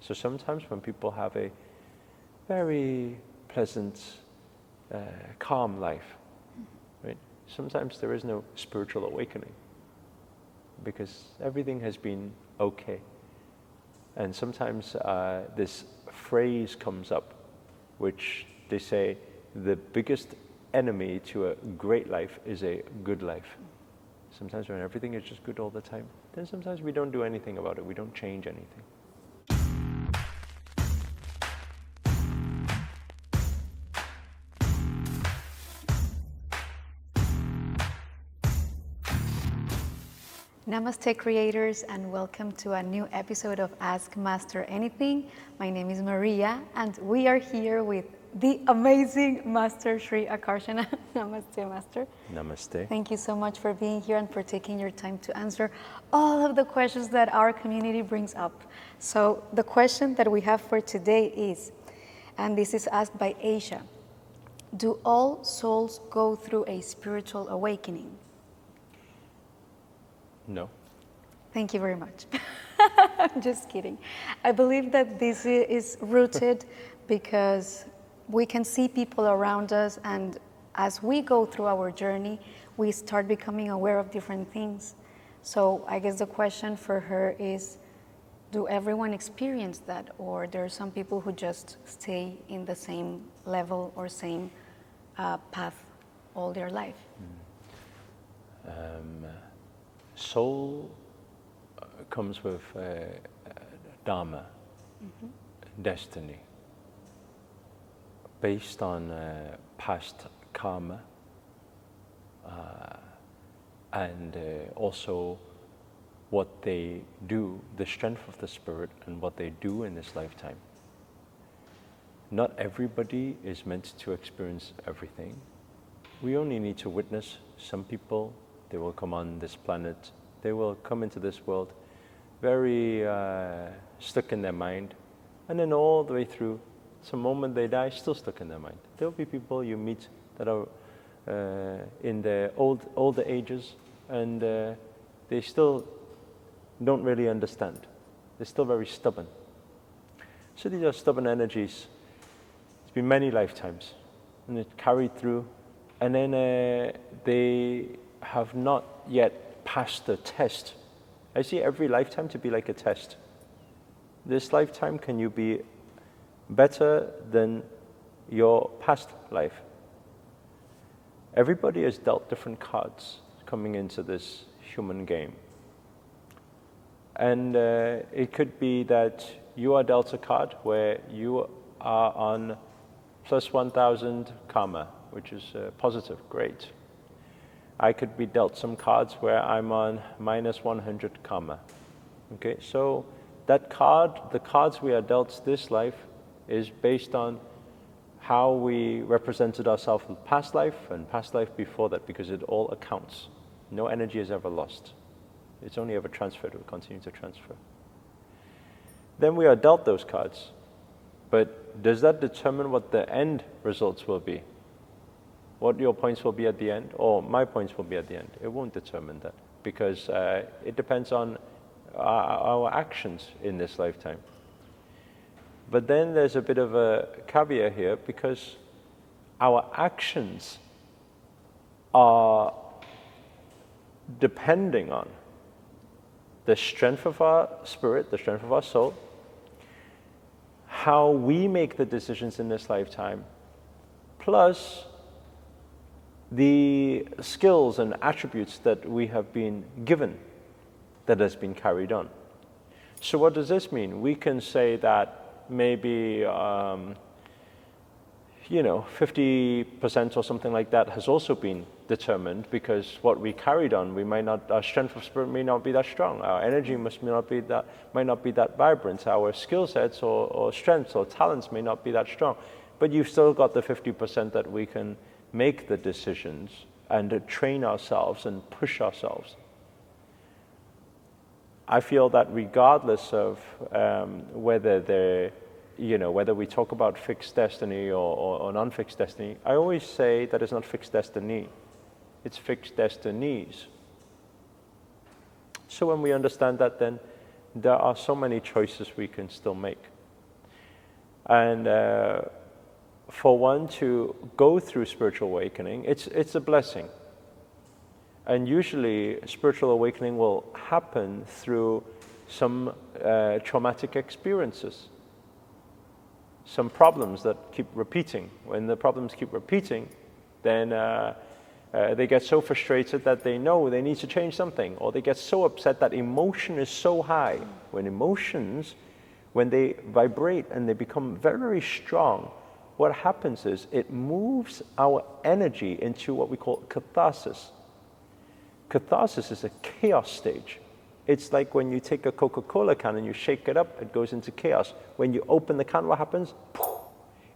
So sometimes when people have a very pleasant, calm life, right? Sometimes there is no spiritual awakening because everything has been okay. And sometimes this phrase comes up, which they say the biggest enemy to a great life is a good life. Sometimes when everything is just good all the time, then sometimes we don't do anything about it. We don't change anything. Namaste creators, and welcome to a new episode of Ask Master Anything. My name is Maria and we are here with the amazing Master Sri Akarshana. Namaste, Master. Namaste. Thank you so much for being here and for taking your time to answer all of the questions that our community brings up. So the question that we have for today is, and this is asked by Asia, do all souls go through a spiritual awakening? No. Thank you very much. I'm just kidding. I believe that this is rooted because we can see people around us, and as we go through our journey, we start becoming aware of different things. So I guess the question for her is, do everyone experience that, or there are some people who just stay in the same level or same path all their life? Soul comes with dharma, destiny, based on past karma, and also what they do, the strength of the spirit, and what they do in this lifetime. Not everybody is meant to experience everything. We only need to witness some people. They will come on this planet, they will come into this world very stuck in their mind, and then all the way through, some moment they die, still stuck in their mind. There will be people you meet that are in their older ages, and they still don't really understand. They're still very stubborn. So these are stubborn energies. It's been many lifetimes, and it carried through, and then they have not yet passed the test. I see every lifetime to be like a test. This lifetime, can you be better than your past life? Everybody is dealt different cards coming into this human game. And it could be that you are dealt a card where you are on plus 1,000 karma, which is positive, great. I could be dealt some cards where I'm on minus 100 karma. Okay, so that card, the cards we are dealt this life, is based on how we represented ourselves in past life and past life before that, because it all accounts. No energy is ever lost. It's only ever transferred, it will continue to transfer. Then we are dealt those cards. But does that determine what the end results will be? What your points will be at the end, or my points will be at the end? It won't determine that, because it depends on our actions in this lifetime. But then there's a bit of a caveat here, because our actions are depending on the strength of our spirit, the strength of our soul, how we make the decisions in this lifetime, plus the skills and attributes that we have been given, that has been carried on. So what does this mean? We can say that maybe 50% or something like that has also been determined, because what we carried on, we might not, our strength of spirit may not be that strong, our energy might not be that vibrant, our skill sets or strengths or talents may not be that strong, but you've still got the 50% that we can make the decisions and train ourselves and push ourselves. I feel that regardless of whether we talk about fixed destiny or non-fixed destiny, I always say that it's not fixed destiny, it's fixed destinies. So when we understand that, then there are so many choices we can still make. And for one to go through spiritual awakening, it's a blessing. And usually spiritual awakening will happen through some traumatic experiences, some problems that keep repeating. When the problems keep repeating, then they get so frustrated that they know they need to change something, or they get so upset that emotion is so high. When emotions, when they vibrate and they become very, very strong, what happens is it moves our energy into what we call catharsis. Catharsis is a chaos stage. It's like when you take a Coca-Cola can and you shake it up, it goes into chaos. When you open the can, what happens?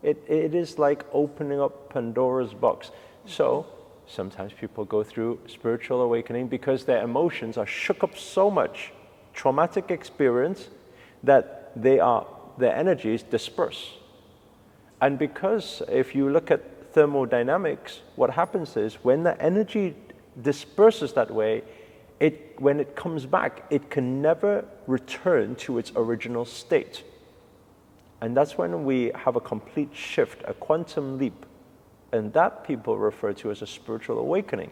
It is like opening up Pandora's box. So sometimes people go through spiritual awakening because their emotions are shook up so much, traumatic experience, that their energies disperse. And because if you look at thermodynamics, what happens is when the energy disperses that way, when it comes back, it can never return to its original state. And that's when we have a complete shift, a quantum leap. And that people refer to as a spiritual awakening.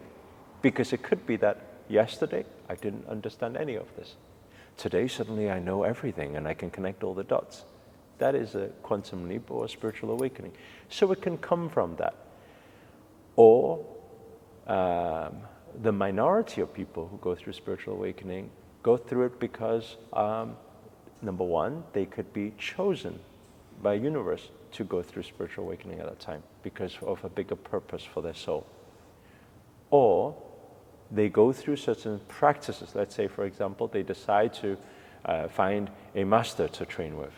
Because it could be that yesterday I didn't understand any of this. Today suddenly I know everything and I can connect all the dots. That is a quantum leap or a spiritual awakening. So it can come from that. Or the minority of people who go through spiritual awakening go through it because, number one, they could be chosen by universe to go through spiritual awakening at that time because of a bigger purpose for their soul. Or they go through certain practices. Let's say, for example, they decide to find a master to train with,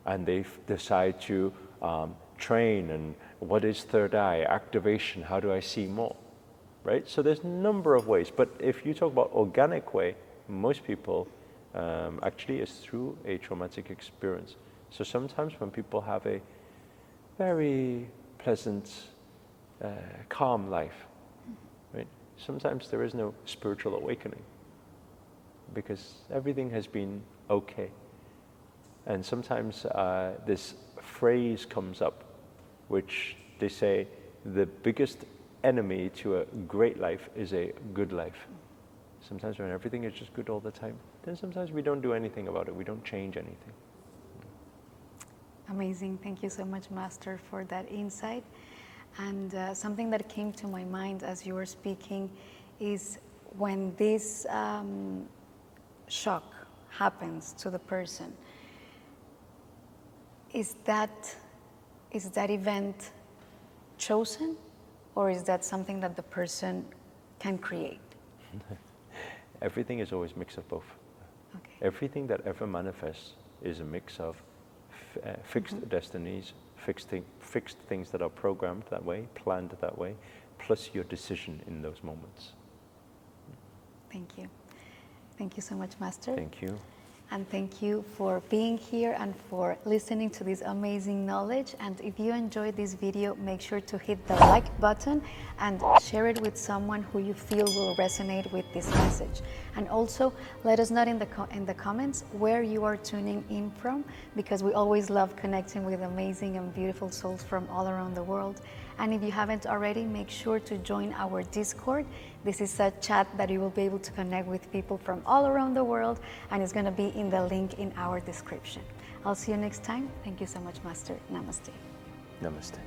and they decide to train, and what is third eye, activation, how do I see more? Right? So there's a number of ways, but if you talk about organic way, most people actually is through a traumatic experience. So sometimes when people have a very pleasant, calm life, right? Sometimes there is no spiritual awakening because everything has been okay. And sometimes this phrase comes up, which they say the biggest enemy to a great life is a good life. Sometimes when everything is just good all the time, then sometimes we don't do anything about it. We don't change anything. Amazing. Thank you so much, Master, for that insight. And something that came to my mind as you were speaking is when this shock happens to the person, is that event chosen, or is that something that the person can create? Everything is always a mix of both. Okay. Everything that ever manifests is a mix of fixed destinies, fixed things that are programmed that way, planned that way, plus your decision in those moments. Thank you. Thank you so much, Master. Thank you. And thank you for being here and for listening to this amazing knowledge. And if you enjoyed this video, make sure to hit the like button and share it with someone who you feel will resonate with this message. And also let us know in the comments where you are tuning in from, because we always love connecting with amazing and beautiful souls from all around the world. And if you haven't already, make sure to join our Discord. This is a chat that you will be able to connect with people from all around the world, and it's going to be in the link in our description. I'll see you next time. Thank you so much, Master. Namaste. Namaste.